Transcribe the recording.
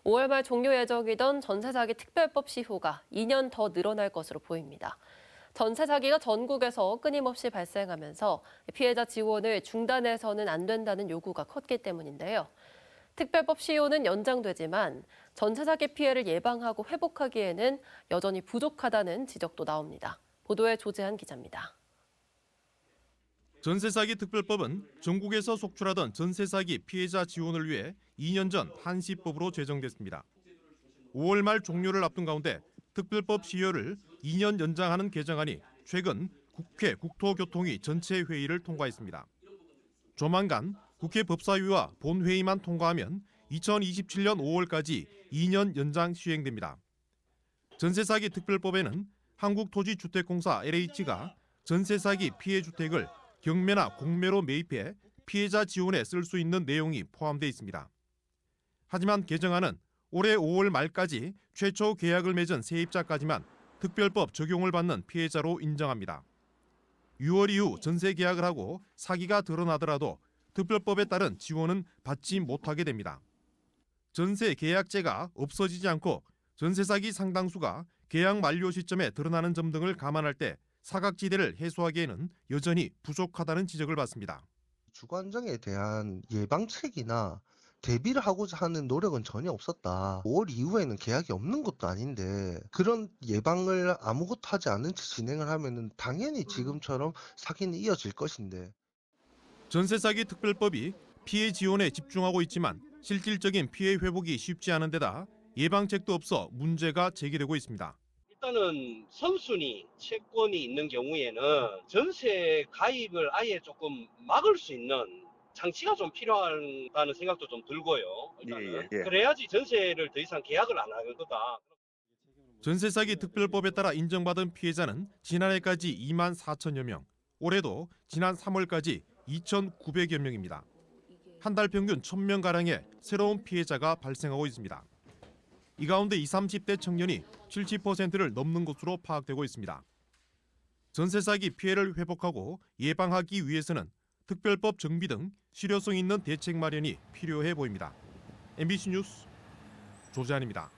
5월 말 종료 예정이던 전세 사기 특별법 시효가 2년 더 늘어날 것으로 보입니다. 전세 사기가 전국에서 끊임없이 발생하면서 피해자 지원을 중단해서는 안 된다는 요구가 컸기 때문인데요. 특별법 시효는 연장되지만 전세 사기 피해를 예방하고 회복하기에는 여전히 부족하다는 지적도 나옵니다. 보도에 조재한 기자입니다. 전세 사기 특별법은 전국에서 속출하던 전세 사기 피해자 지원을 위해 2년 전 한시법으로 제정됐습니다. 5월 말 종료를 앞둔 가운데 특별법 시효를 2년 연장하는 개정안이 최근 국회 국토교통위 전체 회의를 통과했습니다. 조만간 국회 법사위와 본회의만 통과하면 2027년 5월까지 2년 연장 시행됩니다. 전세 사기 특별법에는 한국토지주택공사 LH가 전세 사기 피해 주택을 경매나 공매로 매입해 피해자 지원에 쓸 수 있는 내용이 포함되어 있습니다. 하지만 개정안은 올해 5월 말까지 최초 계약을 맺은 세입자까지만 특별법 적용을 받는 피해자로 인정합니다. 6월 이후 전세 계약을 하고 사기가 드러나더라도 특별법에 따른 지원은 받지 못하게 됩니다. 전세 계약제가 없어지지 않고 전세 사기 상당수가 계약 만료 시점에 드러나는 점 등을 감안할 때 사각지대를 해소하기에는 여전히 부족하다는 지적을 받습니다. 주거안정에 대한 예방책이나 대비를 하고자 하는 노력은 전혀 없었다. 5월 이후에는 계약이 없는 것도 아닌데 그런 예방을 아무것도 하지 않은 채 진행을 하면은 당연히 지금처럼 사기는 이어질 것인데. 전세 사기 특별법이 피해 지원에 집중하고 있지만 실질적인 피해 회복이 쉽지 않은 데다 예방책도 없어 문제가 제기되고 있습니다. 일단은 선순위 채권이 있는 경우에는 전세 가입을 아예 조금 막을 수 있는 장치가 좀 필요하다는 생각도 좀 들고요. 일단은 그래야지 전세를 더 이상 계약을 안 하는 거다. 전세 사기 특별법에 따라 인정받은 피해자는 지난해까지 2만 4천여 명, 올해도 지난 3월까지 2,900여 명입니다. 한 달 평균 1,000명가량의 새로운 피해자가 발생하고 있습니다. 이 가운데 20, 30대 청년이 70%를 넘는 것으로 파악되고 있습니다. 전세 사기 피해를 회복하고 예방하기 위해서는 특별법 정비 등 실효성 있는 대책 마련이 필요해 보입니다. MBC 뉴스 조재환입니다.